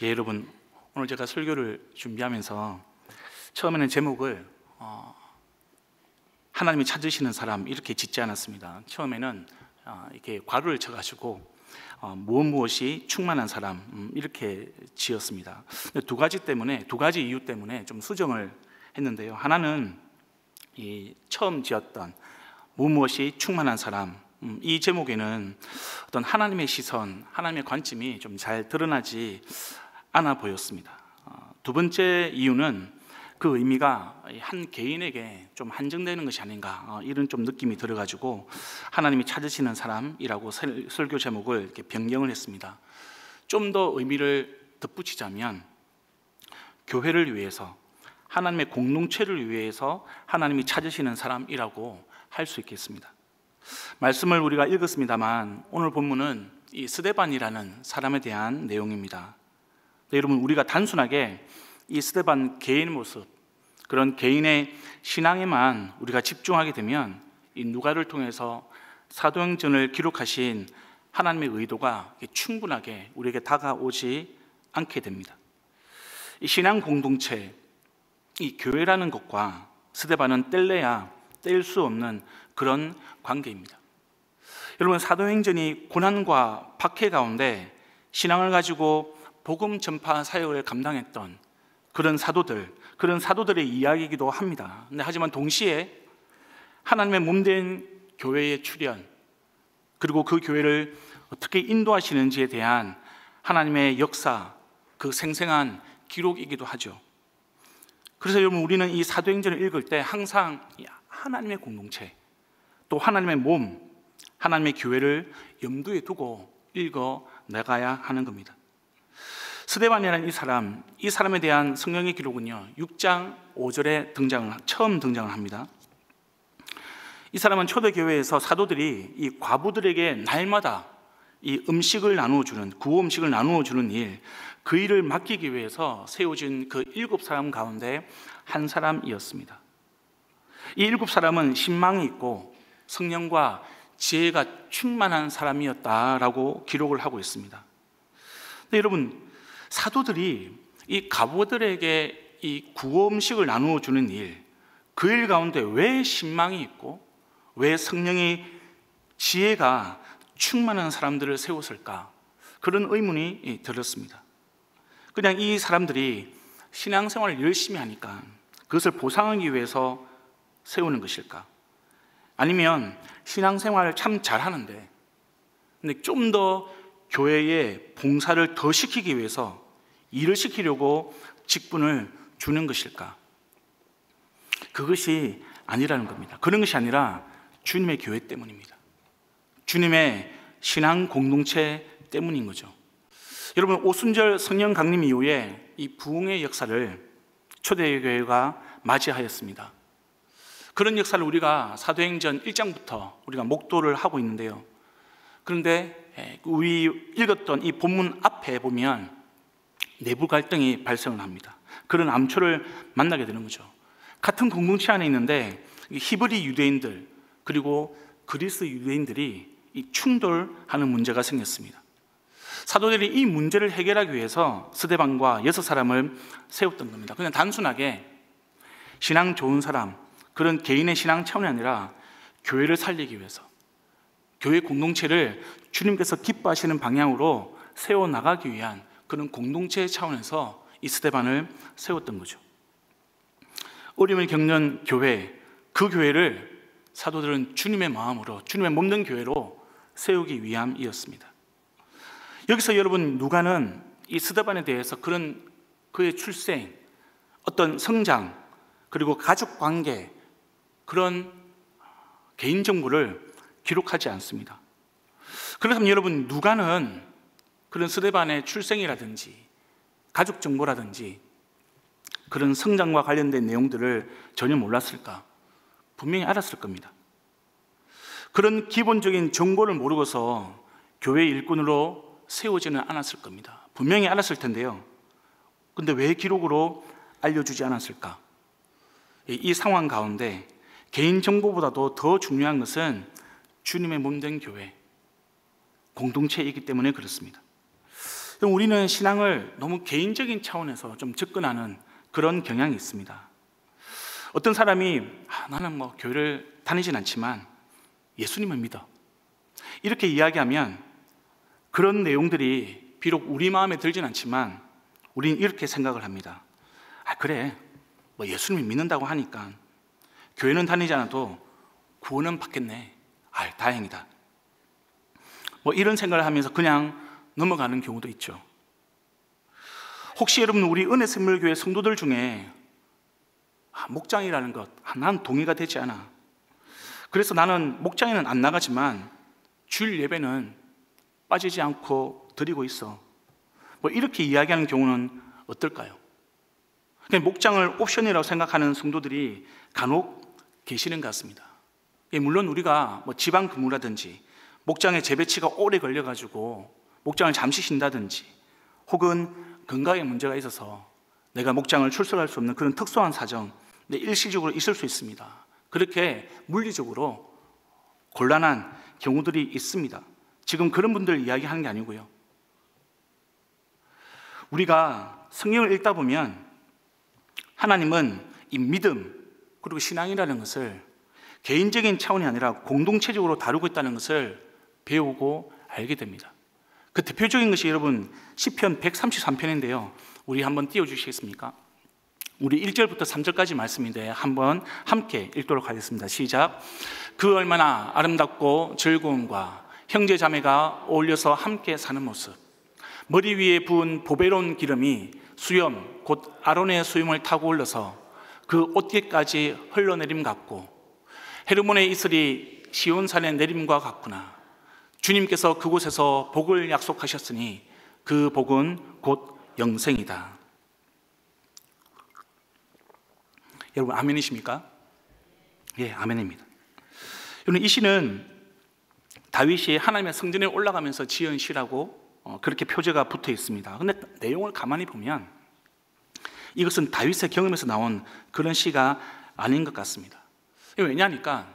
예, 여러분, 오늘 제가 설교를 준비하면서 처음에는 제목을 하나님이 찾으시는 사람 이렇게 짓지 않았습니다. 처음에는 이렇게 괄호를 쳐가지고 무엇이 충만한 사람 이렇게 지었습니다. 두 가지 이유 때문에 좀 수정을 했는데요. 하나는 이 처음 지었던 무엇이 충만한 사람, 이 제목에는 어떤 하나님의 시선, 하나님의 관점이 좀 잘 드러나지 않아 보였습니다. 두 번째 이유는 그 의미가 한 개인에게 좀 한정되는 것이 아닌가, 이런 좀 느낌이 들어가지고 하나님이 찾으시는 사람이라고 설교 제목을 이렇게 변경을 했습니다. 좀 더 의미를 덧붙이자면 교회를 위해서, 하나님의 공동체를 위해서 하나님이 찾으시는 사람이라고 할 수 있겠습니다. 말씀을 우리가 읽었습니다만 오늘 본문은 이 스데반이라는 사람에 대한 내용입니다. 여러분, 우리가 단순하게 이 스데반 개인의 모습, 그런 개인의 신앙에만 우리가 집중하게 되면 이 누가를 통해서 사도행전을 기록하신 하나님의 의도가 충분하게 우리에게 다가오지 않게 됩니다. 이 신앙 공동체, 이 교회라는 것과 스데반은 뗄래야 뗄 수 없는 그런 관계입니다. 여러분, 사도행전이 고난과 박해 가운데 신앙을 가지고 복음 전파 사역을 감당했던 그런 사도들의 이야기이기도 합니다. 하지만 동시에 하나님의 몸된 교회의 출현, 그리고 그 교회를 어떻게 인도하시는지에 대한 하나님의 역사, 그 생생한 기록이기도 하죠. 그래서 여러분, 우리는 이 사도행전을 읽을 때 항상 하나님의 공동체, 또 하나님의 몸, 하나님의 교회를 염두에 두고 읽어 나가야 하는 겁니다. 스데반이라는 이 사람에 대한 성경의 기록은요, 6장 5절에 처음 등장을 합니다. 이 사람은 초대교회에서 사도들이 이 과부들에게 날마다 이 음식을 나누어주는, 구호 음식을 나누어주는 일, 그 일을 맡기기 위해서 세워진 그 7사람 가운데 한 사람이었습니다. 이 7사람은 신망이 있고 성령과 지혜가 충만한 사람이었다라고 기록을 하고 있습니다. 근데 여러분, 사도들이 이 과부들에게 이 구호 음식을 나누어 주는 일, 그 일 가운데 왜 신망이 있고 왜 성령의 지혜가 충만한 사람들을 세웠을까? 그런 의문이 들었습니다. 그냥 이 사람들이 신앙생활을 열심히 하니까 그것을 보상하기 위해서 세우는 것일까? 아니면 신앙생활을 참 잘하는데 근데 좀 더 교회에 봉사를 더 시키기 위해서 일을 시키려고 직분을 주는 것일까? 그것이 아니라는 겁니다. 그런 것이 아니라 주님의 교회 때문입니다. 주님의 신앙 공동체 때문인 거죠. 여러분, 오순절 성령 강림 이후에 이 부흥의 역사를 초대교회가 맞이하였습니다. 그런 역사를 우리가 사도행전 1장부터 우리가 목도를 하고 있는데요. 그런데 우리 읽었던 이 본문 앞에 보면 내부 갈등이 발생을 합니다. 그런 암초를 만나게 되는 거죠. 같은 공동체 안에 있는데 히브리 유대인들 그리고 그리스 유대인들이 이 충돌하는 문제가 생겼습니다. 사도들이 이 문제를 해결하기 위해서 스데반과 6사람을 세웠던 겁니다. 그냥 단순하게 신앙 좋은 사람, 그런 개인의 신앙 차원이 아니라 교회를 살리기 위해서, 교회 공동체를 주님께서 기뻐하시는 방향으로 세워나가기 위한 그런 공동체 차원에서 이 스데반을 세웠던 거죠. 어려움을 겪는 교회, 그 교회를 사도들은 주님의 마음으로, 주님의 몸된 교회로 세우기 위함이었습니다. 여기서 여러분, 누가는 이 스데반에 대해서 그의 출생, 어떤 성장, 그리고 가족 관계, 그런 개인정보를 기록하지 않습니다. 그렇다면 여러분, 누가는 그런 스데반의 출생이라든지 가족 정보라든지 그런 성장과 관련된 내용들을 전혀 몰랐을까? 분명히 알았을 겁니다. 그런 기본적인 정보를 모르고서 교회 일꾼으로 세우지는 않았을 겁니다. 분명히 알았을 텐데요. 근데 왜 기록으로 알려주지 않았을까? 이 상황 가운데 개인정보보다도 더 중요한 것은 주님의 몸된 교회, 공동체이기 때문에 그렇습니다. 그럼 우리는 신앙을 너무 개인적인 차원에서 좀 접근하는 그런 경향이 있습니다. 어떤 사람이 나는 교회를 다니진 않지만 예수님을 믿어, 이렇게 이야기하면 그런 내용들이 비록 우리 마음에 들진 않지만 우리는 이렇게 생각을 합니다. 그래, 예수님을 믿는다고 하니까 교회는 다니지 않아도 구원은 받겠네. 다행이다. 이런 생각을 하면서 그냥 넘어가는 경우도 있죠. 혹시 여러분 우리 은혜샘물교회 성도들 중에 목장이라는 것, 난 동의가 되지 않아. 그래서 나는 목장에는 안 나가지만 주일 예배는 빠지지 않고 드리고 있어. 이렇게 이야기하는 경우는 어떨까요? 목장을 옵션이라고 생각하는 성도들이 간혹 계시는 것 같습니다. 물론 우리가 지방 근무라든지 목장에 재배치가 오래 걸려가지고 목장을 잠시 쉰다든지 혹은 건강에 문제가 있어서 내가 목장을 출석할 수 없는 그런 특수한 사정, 일시적으로 있을 수 있습니다. 그렇게 물리적으로 곤란한 경우들이 있습니다. 지금 그런 분들 이야기하는 게 아니고요. 우리가 성경을 읽다 보면 하나님은 이 믿음 그리고 신앙이라는 것을 개인적인 차원이 아니라 공동체적으로 다루고 있다는 것을 배우고 알게 됩니다. 그 대표적인 것이 여러분 시편 133편인데요. 우리 한번 띄워주시겠습니까? 우리 1절부터 3절까지 말씀인데 한번 함께 읽도록 하겠습니다. 시작. 그 얼마나 아름답고 즐거움과 형제 자매가 어울려서 함께 사는 모습. 머리 위에 부은 보배로운 기름이 수염 곧 아론의 수염을 타고 올라서 그 옷깃까지 흘러내림 같고 헤르몬의 이슬이 시온산의 내림과 같구나. 주님께서 그곳에서 복을 약속하셨으니 그 복은 곧 영생이다. 여러분 아멘이십니까? 예, 아멘입니다. 여러분 이 시는 다윗이 하나님의 성전에 올라가면서 지은 시라고 그렇게 표제가 붙어 있습니다. 그런데 내용을 가만히 보면 이것은 다윗의 경험에서 나온 그런 시가 아닌 것 같습니다. 왜냐하니까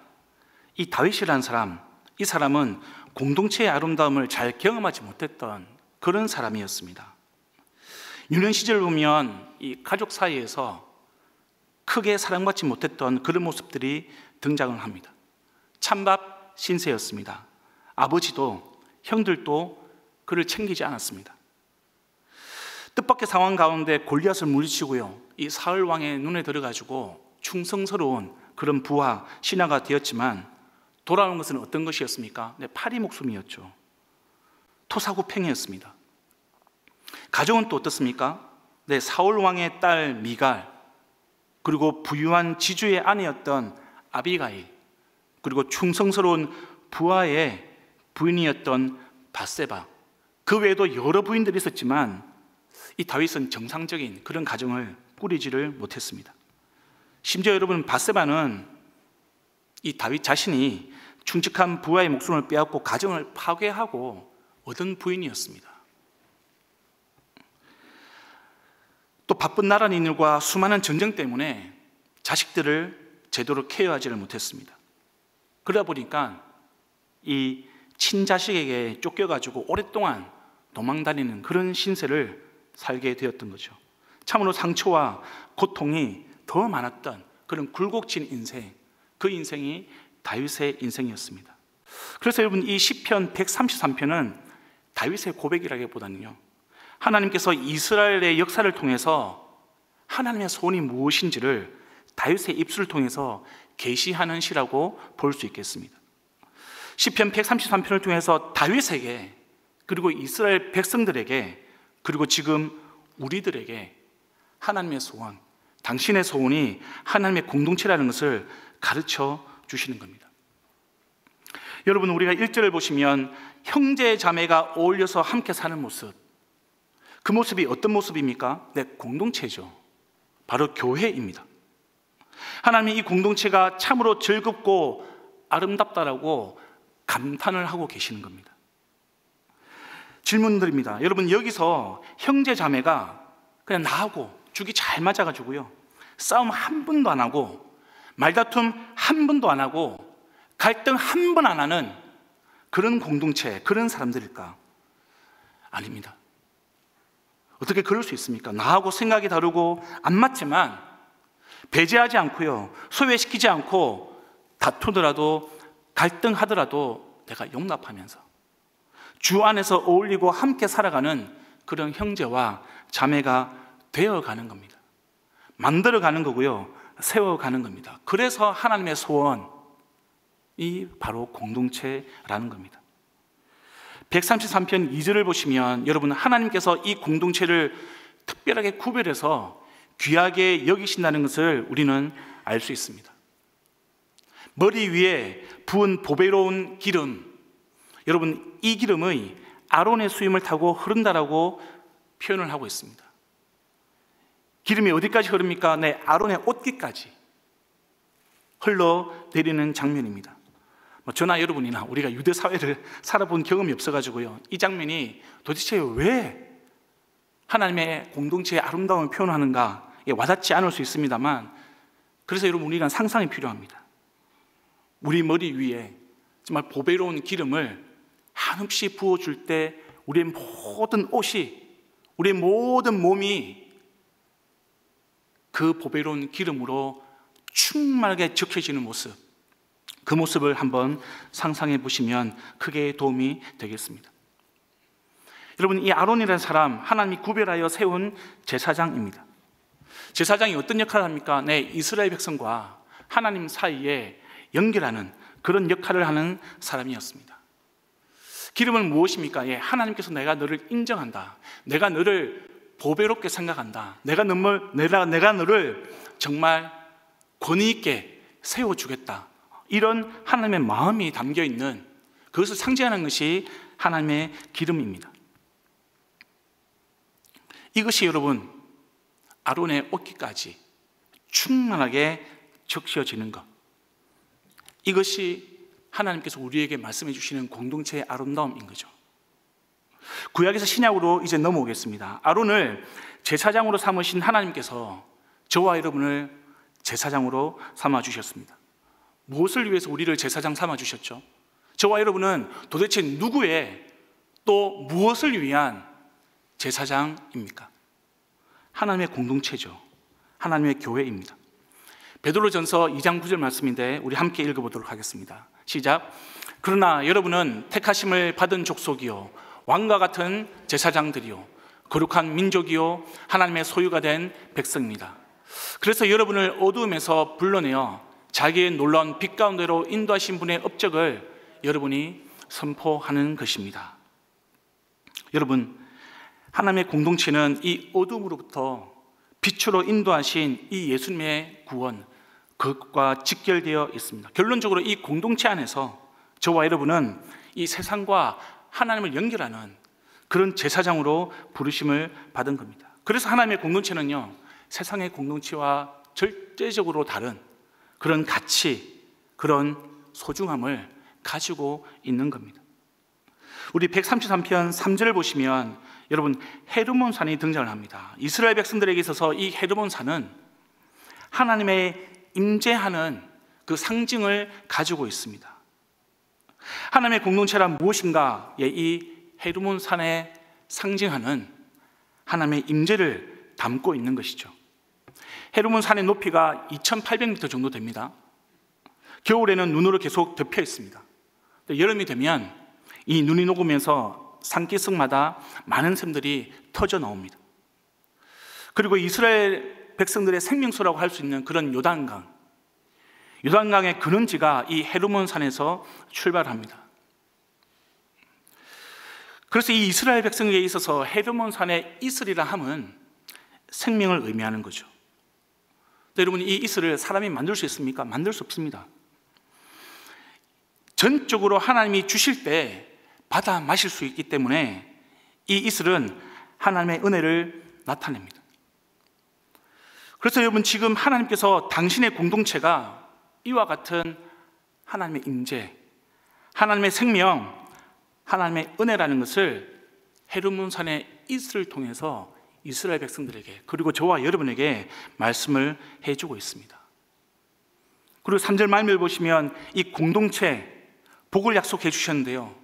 이 다윗이라는 사람, 이 사람은 공동체의 아름다움을 잘 경험하지 못했던 그런 사람이었습니다. 유년 시절 보면 이 가족 사이에서 크게 사랑받지 못했던 그런 모습들이 등장을 합니다. 찬밥 신세였습니다. 아버지도 형들도 그를 챙기지 않았습니다. 뜻밖의 상황 가운데 골리앗을 물리치고요, 이 사울 왕의 눈에 들어가지고 충성스러운 그런 부하 신하가 되었지만 돌아온 것은 어떤 것이었습니까? 파리 목숨이었죠. 토사구팽이였습니다. 가정은 또 어떻습니까? 사울 왕의 딸 미갈, 그리고 부유한 지주의 아내였던 아비가일, 그리고 충성스러운 부하의 부인이었던 밧세바, 그 외에도 여러 부인들이 있었지만 이 다윗은 정상적인 그런 가정을 꾸리지를 못했습니다. 심지어 여러분 밧세바는 이 다윗 자신이 충직한 부하의 목숨을 빼앗고 가정을 파괴하고 얻은 부인이었습니다. 또 바쁜 나라의 일과 수많은 전쟁 때문에 자식들을 제대로 케어하지를 못했습니다. 그러다 보니까 이 친자식에게 쫓겨가지고 오랫동안 도망다니는 그런 신세를 살게 되었던 거죠. 참으로 상처와 고통이 더 많았던 그런 굴곡진 인생, 그 인생이 다윗의 인생이었습니다. 그래서 여러분 이 시편 133편은 다윗의 고백이라기보다는요, 하나님께서 이스라엘의 역사를 통해서 하나님의 소원이 무엇인지를 다윗의 입술을 통해서 계시하는 시라고 볼 수 있겠습니다. 시편 133편을 통해서 다윗에게, 그리고 이스라엘 백성들에게, 그리고 지금 우리들에게 하나님의 소원, 당신의 소원이 하나님의 공동체라는 것을 가르쳐 주시는 겁니다. 여러분 우리가 1절을 보시면 형제 자매가 어울려서 함께 사는 모습, 그 모습이 어떤 모습입니까? 공동체죠. 바로 교회입니다. 하나님이 이 공동체가 참으로 즐겁고 아름답다라고 감탄을 하고 계시는 겁니다. 질문드립니다. 여러분 여기서 형제 자매가 그냥 나하고 죽이 잘 맞아가지고요, 싸움 한 번도 안 하고 말다툼 한 번도 안 하고 갈등 한 번 안 하는 그런 공동체, 그런 사람들일까? 아닙니다. 어떻게 그럴 수 있습니까? 나하고 생각이 다르고 안 맞지만 배제하지 않고요, 소외시키지 않고 다투더라도 갈등하더라도 내가 용납하면서 주 안에서 어울리고 함께 살아가는 그런 형제와 자매가 되어가는 겁니다. 만들어가는 거고요, 세워가는 겁니다. 그래서 하나님의 소원이 바로 공동체라는 겁니다. 133편 2절을 보시면 여러분, 하나님께서 이 공동체를 특별하게 구별해서 귀하게 여기신다는 것을 우리는 알 수 있습니다. 머리 위에 부은 보배로운 기름, 여러분, 이 기름의 아론의 수임을 타고 흐른다라고 표현을 하고 있습니다. 기름이 어디까지 흐릅니까? 네, 아론의 옷깃까지 흘러내리는 장면입니다. 저나 여러분이나 우리가 유대 사회를 살아본 경험이 없어가지고요, 이 장면이 도대체 왜 하나님의 공동체의 아름다움을 표현하는가 와닿지 않을 수 있습니다만, 그래서 여러분, 우리가 상상이 필요합니다. 우리 머리 위에 정말 보배로운 기름을 한없이 부어줄 때 우리의 모든 옷이, 우리의 모든 몸이 그 보배로운 기름으로 충만하게 적혀지는 모습, 그 모습을 한번 상상해 보시면 크게 도움이 되겠습니다. 여러분, 이 아론이라는 사람, 하나님이 구별하여 세운 제사장입니다. 제사장이 어떤 역할을 합니까? 네, 이스라엘 백성과 하나님 사이에 연결하는 그런 역할을 하는 사람이었습니다. 기름은 무엇입니까? 예, 하나님께서 내가 너를 인정한다, 내가 너를 보배롭게 생각한다, 내가 너를 정말 권위 있게 세워주겠다, 이런 하나님의 마음이 담겨있는, 그것을 상징하는 것이 하나님의 기름입니다. 이것이 여러분, 아론의 옷깃까지 충만하게 적셔지는 것, 이것이 하나님께서 우리에게 말씀해 주시는 공동체의 아름다움인 거죠. 구약에서 신약으로 이제 넘어오겠습니다. 아론을 제사장으로 삼으신 하나님께서 저와 여러분을 제사장으로 삼아 주셨습니다. 무엇을 위해서 우리를 제사장 삼아 주셨죠? 저와 여러분은 도대체 누구의, 또 무엇을 위한 제사장입니까? 하나님의 공동체죠. 하나님의 교회입니다. 베드로전서 2장 9절 말씀인데 우리 함께 읽어보도록 하겠습니다. 시작. 그러나 여러분은 택하심을 받은 족속이요, 왕과 같은 제사장들이요, 거룩한 민족이요, 하나님의 소유가 된 백성입니다. 그래서 여러분을 어두움에서 불러내어 자기의 놀라운 빛 가운데로 인도하신 분의 업적을 여러분이 선포하는 것입니다. 여러분, 하나님의 공동체는 이 어둠으로부터 빛으로 인도하신 이 예수님의 구원, 그것과 직결되어 있습니다. 결론적으로 이 공동체 안에서 저와 여러분은 이 세상과 하나님을 연결하는 그런 제사장으로 부르심을 받은 겁니다. 그래서 하나님의 공동체는요, 세상의 공동체와 절대적으로 다른 그런 가치, 그런 소중함을 가지고 있는 겁니다. 우리 133편 3절을 보시면 여러분, 헤르몬 산이 등장을 합니다. 이스라엘 백성들에게 있어서 이 헤르몬 산은 하나님의 임재하는 그 상징을 가지고 있습니다. 하나님의 공동체란 무엇인가? 이 헤르몬 산에 상징하는 하나님의 임재를 담고 있는 것이죠. 헤르몬 산의 높이가 2800m 정도 됩니다. 겨울에는 눈으로 계속 덮여 있습니다. 여름이 되면 이 눈이 녹으면서 산기슭마다 많은 샘들이 터져 나옵니다. 그리고 이스라엘 백성들의 생명수라고 할 수 있는 그런 요단강의 근원지가 이 헤르몬 산에서 출발합니다. 그래서 이 이스라엘 백성에게 있어서 헤르몬 산의 이슬이라 함은 생명을 의미하는 거죠. 여러분, 이 이슬을 사람이 만들 수 있습니까? 만들 수 없습니다. 전적으로 하나님이 주실 때 받아 마실 수 있기 때문에 이 이슬은 하나님의 은혜를 나타냅니다. 그래서 여러분, 지금 하나님께서 당신의 공동체가 이와 같은 하나님의 임재, 하나님의 생명, 하나님의 은혜라는 것을 헤르몬산의 이슬을 통해서 이스라엘 백성들에게, 그리고 저와 여러분에게 말씀을 해주고 있습니다. 그리고 3절 말씀을 보시면 이 공동체 복을 약속해 주셨는데요,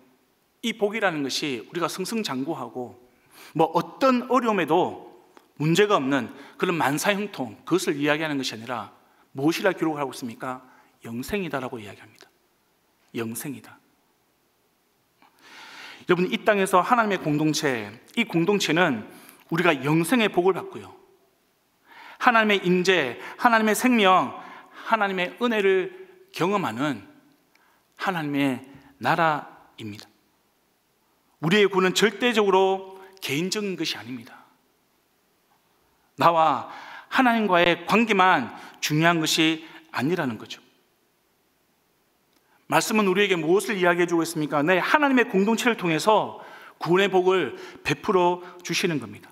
이 복이라는 것이 우리가 승승장구하고 뭐 어떤 어려움에도 문제가 없는 그런 만사형통, 그것을 이야기하는 것이 아니라 무엇이라 기록을 하고 있습니까? 영생이다라고 이야기합니다. 영생이다. 여러분, 이 땅에서 하나님의 공동체, 이 공동체는 우리가 영생의 복을 받고요, 하나님의 임재, 하나님의 생명, 하나님의 은혜를 경험하는 하나님의 나라입니다. 우리의 구는 절대적으로 개인적인 것이 아닙니다. 나와 하나님과의 관계만 중요한 것이 아니라는 거죠. 말씀은 우리에게 무엇을 이야기해 주고 있습니까? 네, 하나님의 공동체를 통해서 구원의 복을 베풀어 주시는 겁니다.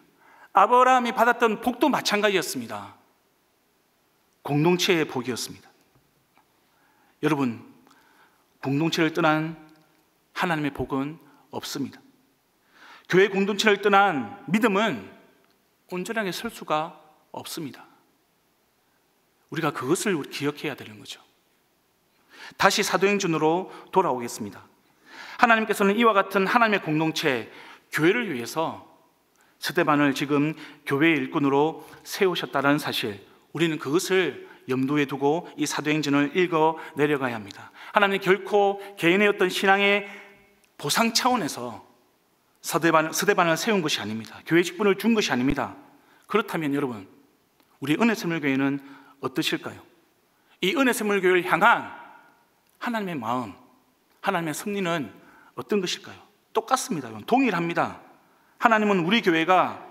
아브라함이 받았던 복도 마찬가지였습니다. 공동체의 복이었습니다. 여러분, 공동체를 떠난 하나님의 복은 없습니다. 교회 공동체를 떠난 믿음은 온전하게 설 수가 없습니다. 우리가 그것을 기억해야 되는 거죠. 다시 사도행전으로 돌아오겠습니다. 하나님께서는 이와 같은 하나님의 공동체, 교회를 위해서 스데반을 지금 교회의 일꾼으로 세우셨다는 사실, 우리는 그것을 염두에 두고 이 사도행전을 읽어 내려가야 합니다. 하나님은 결코 개인의 어떤 신앙의 보상 차원에서 스데반을 세운 것이 아닙니다. 교회 직분을 준 것이 아닙니다. 그렇다면 여러분, 우리 은혜샘물교회는 어떠실까요? 이 은혜샘물교회를 향한 하나님의 마음, 하나님의 섭리는 어떤 것일까요? 똑같습니다. 동일합니다. 하나님은 우리 교회가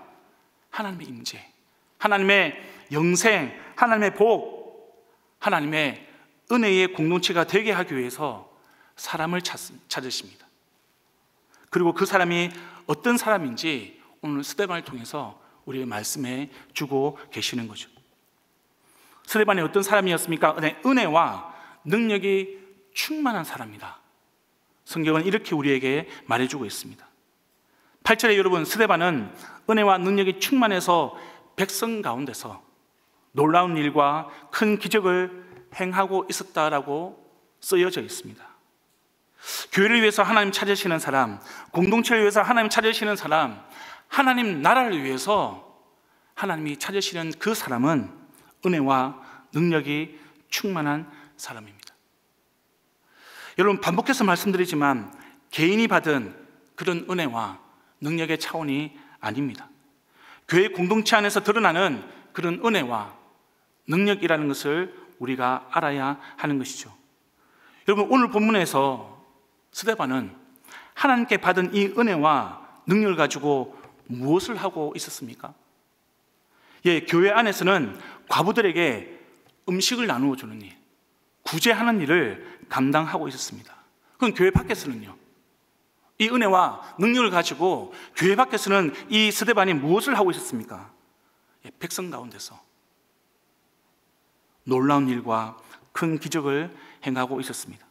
하나님의 임재, 하나님의 영생, 하나님의 복, 하나님의 은혜의 공동체가 되게 하기 위해서 사람을 찾으십니다. 그리고 그 사람이 어떤 사람인지 오늘 스데반을 통해서 우리에게 말씀해 주고 계시는 거죠. 스데반이 어떤 사람이었습니까? 은혜와 능력이 충만한 사람이다. 성경은 이렇게 우리에게 말해주고 있습니다. 8절에 여러분, 스데반은 은혜와 능력이 충만해서 백성 가운데서 놀라운 일과 큰 기적을 행하고 있었다라고 쓰여져 있습니다. 교회를 위해서 하나님 찾으시는 사람, 공동체를 위해서 하나님 찾으시는 사람, 하나님 나라를 위해서 하나님이 찾으시는 그 사람은 은혜와 능력이 충만한 사람입니다. 여러분, 반복해서 말씀드리지만 개인이 받은 그런 은혜와 능력의 차원이 아닙니다. 교회 공동체 안에서 드러나는 그런 은혜와 능력이라는 것을 우리가 알아야 하는 것이죠. 여러분, 오늘 본문에서 스데반은 하나님께 받은 이 은혜와 능력을 가지고 무엇을 하고 있었습니까? 교회 안에서는 과부들에게 음식을 나누어 주는 일, 구제하는 일을 감당하고 있었습니다. 그럼 교회 밖에서는요? 이 은혜와 능력을 가지고 교회 밖에서는 이 스데반이 무엇을 하고 있었습니까? 백성 가운데서 놀라운 일과 큰 기적을 행하고 있었습니다.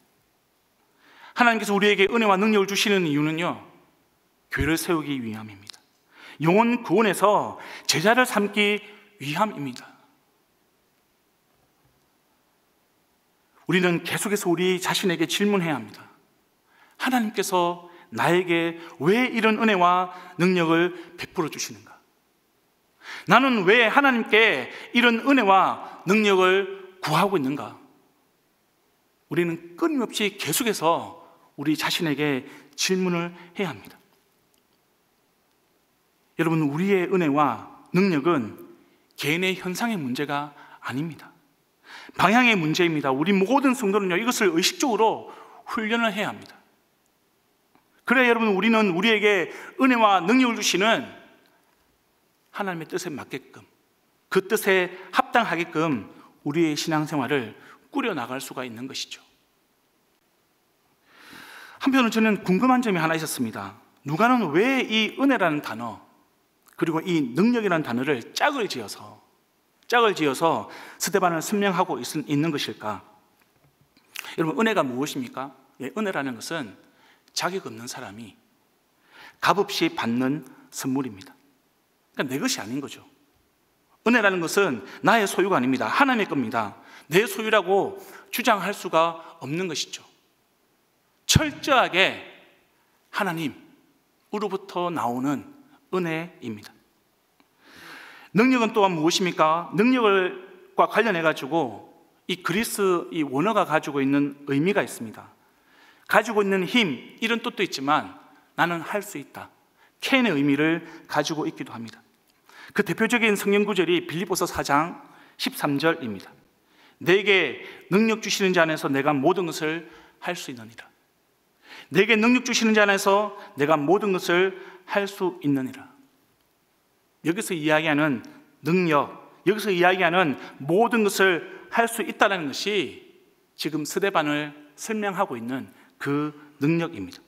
하나님께서 우리에게 은혜와 능력을 주시는 이유는요, 교회를 세우기 위함입니다. 영혼 구원에서 제자를 삼기 위함입니다. 우리는 계속해서 우리 자신에게 질문해야 합니다. 하나님께서 나에게 왜 이런 은혜와 능력을 베풀어 주시는가? 나는 왜 하나님께 이런 은혜와 능력을 구하고 있는가? 우리는 끊임없이 계속해서 우리 자신에게 질문을 해야 합니다. 여러분, 우리의 은혜와 능력은 개인의 현상의 문제가 아닙니다. 방향의 문제입니다. 우리 모든 성도는요, 이것을 의식적으로 훈련을 해야 합니다. 그래야 여러분, 우리는 우리에게 은혜와 능력을 주시는 하나님의 뜻에 맞게끔, 그 뜻에 합당하게끔 우리의 신앙생활을 꾸려나갈 수가 있는 것이죠. 한편으로 저는 궁금한 점이 하나 있었습니다. 누가는 왜 이 은혜라는 단어, 그리고 이 능력이라는 단어를 짝을 지어서 스데반을 설명하고 있는 것일까? 여러분, 은혜가 무엇입니까? 은혜라는 것은 자격 없는 사람이 값없이 받는 선물입니다. 그러니까 내 것이 아닌 거죠. 은혜라는 것은 나의 소유가 아닙니다. 하나님의 겁니다. 내 소유라고 주장할 수가 없는 것이죠. 철저하게 하나님으로부터 나오는 은혜입니다. 능력은 또한 무엇입니까? 능력과 관련해 가지고 이 그리스 이 원어가 가지고 있는 의미가 있습니다. 가지고 있는 힘, 이런 뜻도 있지만 나는 할 수 있다, 캔의 의미를 가지고 있기도 합니다. 그 대표적인 성경 구절이 빌립보서 4장 13절입니다. 내게 능력 주시는 자 안에서 내가 모든 것을 할 수 있느니라. 내게 능력 주시는 자 안에서 내가 모든 것을 할 수 있느니라. 여기서 이야기하는 능력, 여기서 이야기하는 모든 것을 할 수 있다는 것이 지금 스데반을 설명하고 있는 그 능력입니다.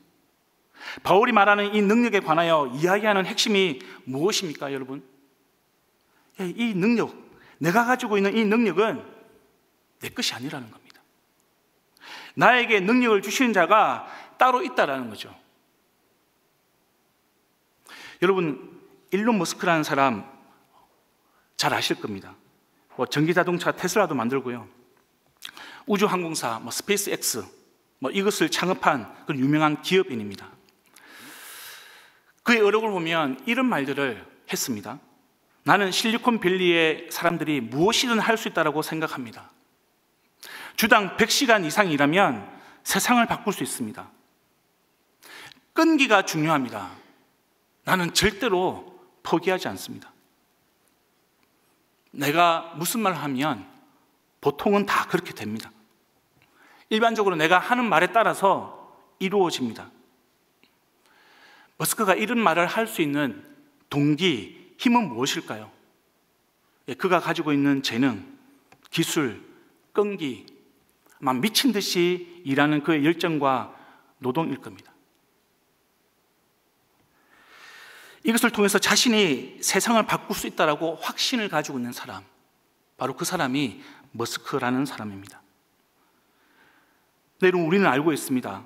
바울이 말하는 이 능력에 관하여 이야기하는 핵심이 무엇입니까, 여러분? 이 능력, 내가 가지고 있는 이 능력은 내 것이 아니라는 겁니다. 나에게 능력을 주시는 자가 따로 있다라는 거죠. 여러분, 일론 머스크라는 사람 잘 아실 겁니다. 전기자동차 테슬라도 만들고요, 우주항공사 스페이스X 이것을 창업한 그런 유명한 기업인입니다. 그의 어록을 보면 이런 말들을 했습니다. 나는 실리콘밸리의 사람들이 무엇이든 할 수 있다고 생각합니다. 주당 100시간 이상 일하면 세상을 바꿀 수 있습니다. 끈기가 중요합니다. 나는 절대로 포기하지 않습니다. 내가 무슨 말을 하면 보통은 다 그렇게 됩니다. 일반적으로 내가 하는 말에 따라서 이루어집니다. 머스크가 이런 말을 할 수 있는 동기, 힘은 무엇일까요? 그가 가지고 있는 재능, 기술, 끈기, 아마 미친 듯이 일하는 그의 열정과 노동일 겁니다. 이것을 통해서 자신이 세상을 바꿀 수 있다고 확신을 가지고 있는 사람, 바로 그 사람이 머스크라는 사람입니다. 네, 여러분, 우리는 알고 있습니다.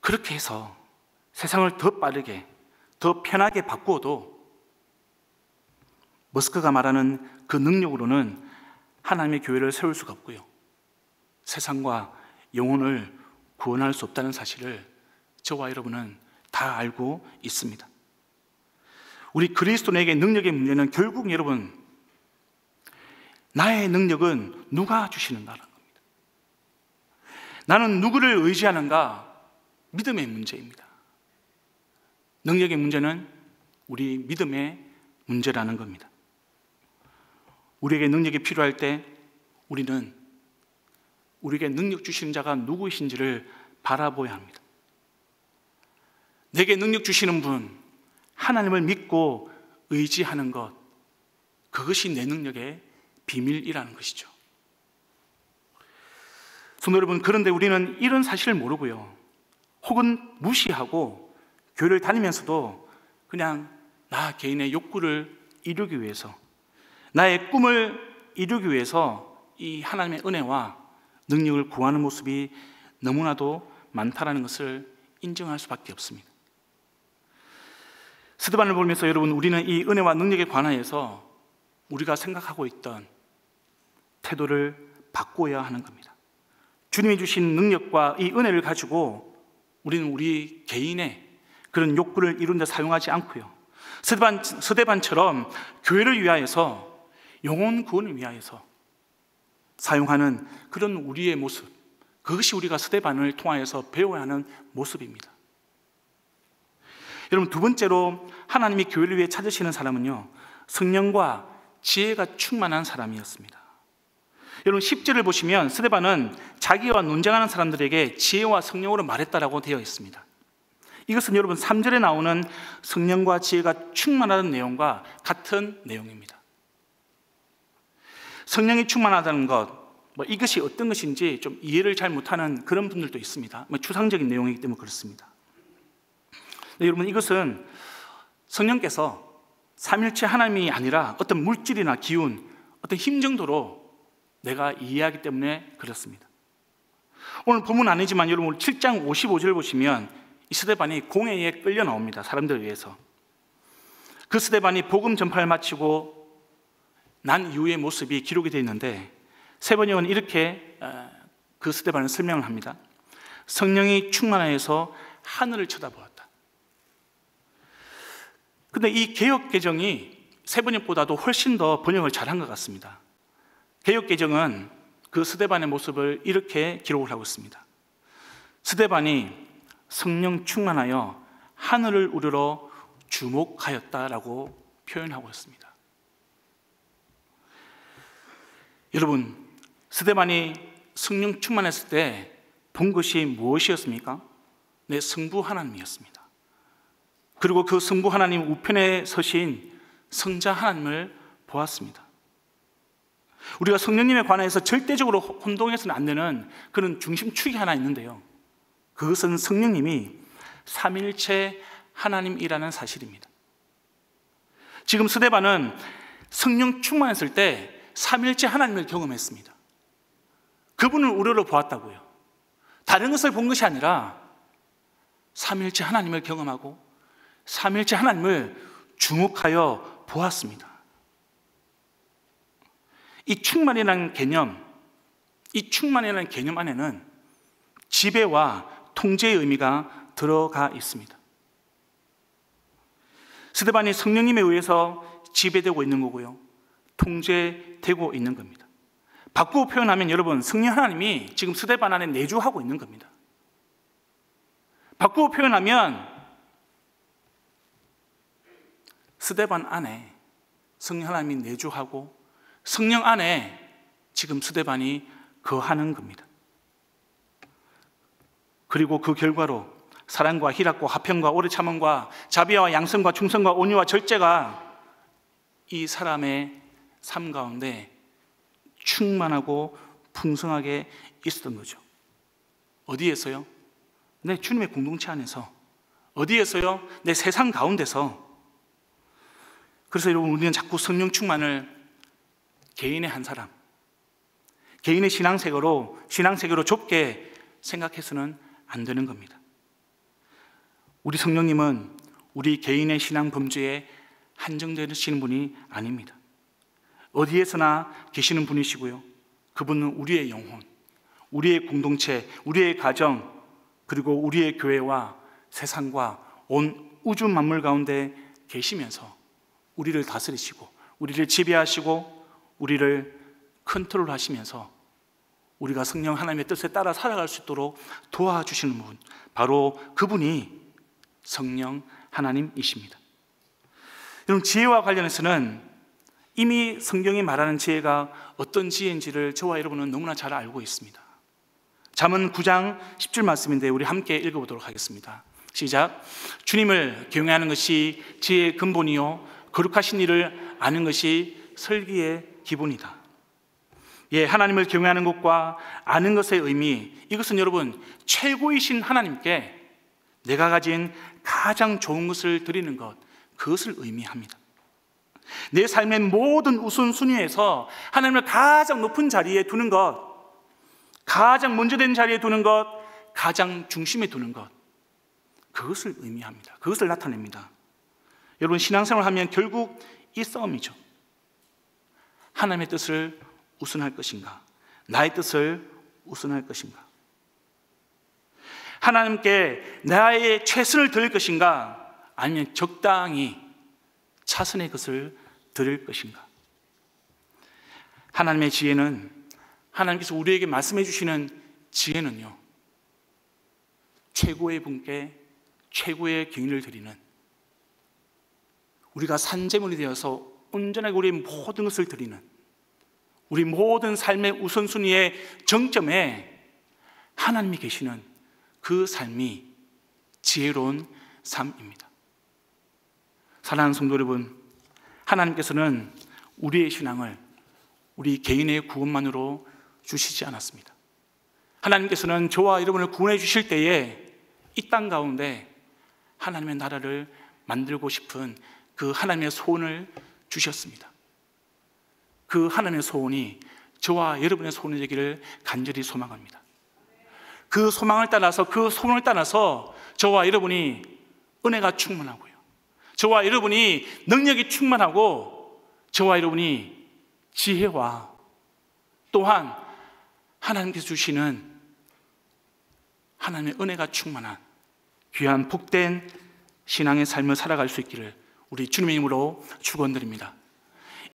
그렇게 해서 세상을 더 빠르게, 더 편하게 바꾸어도 머스크가 말하는 그 능력으로는 하나님의 교회를 세울 수가 없고요, 세상과 영혼을 구원할 수 없다는 사실을 저와 여러분은 다 알고 있습니다. 우리 그리스도인에게 능력의 문제는 결국 여러분, 나의 능력은 누가 주시는가라는 겁니다. 나는 누구를 의지하는가? 믿음의 문제입니다. 능력의 문제는 우리 믿음의 문제라는 겁니다. 우리에게 능력이 필요할 때 우리는 우리에게 능력 주시는 자가 누구이신지를 바라보아야 합니다. 내게 능력 주시는 분, 하나님을 믿고 의지하는 것, 그것이 내 능력의 비밀이라는 것이죠. 성도 여러분, 그런데 우리는 이런 사실을 모르고요, 혹은 무시하고 교회를 다니면서도 그냥 나 개인의 욕구를 이루기 위해서, 나의 꿈을 이루기 위해서 이 하나님의 은혜와 능력을 구하는 모습이 너무나도 많다라는 것을 인정할 수밖에 없습니다. 스데반을 보면서 여러분, 우리는 이 은혜와 능력에 관하여서 우리가 생각하고 있던 태도를 바꿔야 하는 겁니다. 주님이 주신 능력과 이 은혜를 가지고 우리는 우리 개인의 그런 욕구를 이루는 데 사용하지 않고요, 스데반처럼 교회를 위하여서, 영혼 구원을 위하여서 사용하는 그런 우리의 모습, 그것이 우리가 스데반을 통하여서 배워야 하는 모습입니다. 여러분, 두 번째로 하나님이 교회를 위해 찾으시는 사람은요, 성령과 지혜가 충만한 사람이었습니다. 여러분, 10절을 보시면 스데반은 자기와 논쟁하는 사람들에게 지혜와 성령으로 말했다라고 되어 있습니다. 이것은 여러분 3절에 나오는 성령과 지혜가 충만하다는 내용과 같은 내용입니다. 성령이 충만하다는 것, 이것이 어떤 것인지 좀 이해를 잘 못하는 그런 분들도 있습니다. 추상적인 내용이기 때문에 그렇습니다. 여러분, 이것은 성령께서 삼일체 하나님이 아니라 어떤 물질이나 기운, 어떤 힘 정도로 내가 이해하기 때문에 그렇습니다. 오늘 본문 아니지만 여러분 7장 55절 보시면 이 스데반이 공회에 끌려 나옵니다. 사람들에 의해서. 그 스데반이 복음 전파를 마치고 난 이후의 모습이 기록이 되어 있는데, 세번역은 이렇게 그 스데반을 설명을 합니다. 성령이 충만하여서 하늘을 쳐다보았다. 근데 이 개역 개정이 세 번역보다도 훨씬 더 번역을 잘한 것 같습니다. 개역 개정은 그 스데반의 모습을 이렇게 기록을 하고 있습니다. 스데반이 성령 충만하여 하늘을 우러러 주목하였다라고 표현하고 있습니다. 여러분, 스데반이 성령 충만했을 때 본 것이 무엇이었습니까? 네, 성부 하나님이었습니다. 그리고 그 성부 하나님 우편에 서신 성자 하나님을 보았습니다. 우리가 성령님에 관해서 절대적으로 혼동해서는 안 되는 그런 중심축이 하나 있는데요, 그것은 성령님이 삼일체 하나님이라는 사실입니다. 지금 스데반은 성령 충만했을 때 삼일체 하나님을 경험했습니다. 그분을 우러러 보았다고요. 다른 것을 본 것이 아니라 삼일체 하나님을 경험하고 삼일체 하나님을 주목하여 보았습니다. 이 충만이라는 개념 안에는 지배와 통제의 의미가 들어가 있습니다. 스데반이 성령님에 의해서 지배되고 있는 거고요, 통제되고 있는 겁니다. 바꾸어 표현하면 여러분, 성령 하나님이 지금 스데반 안에 내주하고 있는 겁니다. 바꾸어 표현하면 스데반 안에 성령 하나님이 내주하고 성령 안에 지금 스데반이 거하는 겁니다. 그리고 그 결과로 사랑과 희락과 화평과 오래 참음과 자비와 양성과 충성과 온유와 절제가 이 사람의 삶 가운데 충만하고 풍성하게 있었던 거죠. 어디에서요? 내 주님의 공동체 안에서. 어디에서요? 내 세상 가운데서. 그래서 여러분, 우리는 자꾸 성령 충만을 개인의 한 사람, 개인의 신앙세계로 좁게 생각해서는 안 되는 겁니다. 우리 성령님은 우리 개인의 신앙 범주에 한정되시는 분이 아닙니다. 어디에서나 계시는 분이시고요, 그분은 우리의 영혼, 우리의 공동체, 우리의 가정, 그리고 우리의 교회와 세상과 온 우주 만물 가운데 계시면서 우리를 다스리시고 우리를 지배하시고 우리를 컨트롤하시면서 우리가 성령 하나님의 뜻에 따라 살아갈 수 있도록 도와주시는 분, 바로 그분이 성령 하나님이십니다. 여러분, 지혜와 관련해서는 이미 성경이 말하는 지혜가 어떤 지혜인지를 저와 여러분은 너무나 잘 알고 있습니다. 잠언 9장 10절 말씀인데 우리 함께 읽어보도록 하겠습니다. 시작. 주님을 경외하는 것이 지혜의 근본이요 거룩하신 일을 아는 것이 설기의 기본이다. 예, 하나님을 경외하는 것과 아는 것의 의미, 이것은 여러분 최고이신 하나님께 내가 가진 가장 좋은 것을 드리는 것, 그것을 의미합니다. 내 삶의 모든 우선순위에서 하나님을 가장 높은 자리에 두는 것, 가장 먼저 된 자리에 두는 것, 가장 중심에 두는 것, 그것을 의미합니다. 그것을 나타냅니다. 여러분, 신앙생활을 하면 결국 이 싸움이죠. 하나님의 뜻을 우선할 것인가, 나의 뜻을 우선할 것인가, 하나님께 나의 최선을 드릴 것인가, 아니면 적당히 차선의 것을 드릴 것인가. 하나님의 지혜는, 하나님께서 우리에게 말씀해 주시는 지혜는요, 최고의 분께 최고의 경의를 드리는, 우리가 산재물이 되어서 온전하게 우리의 모든 것을 드리는, 우리 모든 삶의 우선순위의 정점에 하나님이 계시는 그 삶이 지혜로운 삶입니다. 사랑하는 성도 여러분, 하나님께서는 우리의 신앙을 우리 개인의 구원만으로 주시지 않았습니다. 하나님께서는 저와 여러분을 구원해 주실 때에 이 땅 가운데 하나님의 나라를 만들고 싶은 그 하나님의 소원을 주셨습니다. 그 하나님의 소원이 저와 여러분의 소원이 되기를 간절히 소망합니다. 그 소망을 따라서, 그 소원을 따라서 저와 여러분이 은혜가 충만하고요, 저와 여러분이 능력이 충만하고, 저와 여러분이 지혜와 또한 하나님께서 주시는 하나님의 은혜가 충만한 귀한 복된 신앙의 삶을 살아갈 수 있기를 우리 주님의 이름으로 축원드립니다.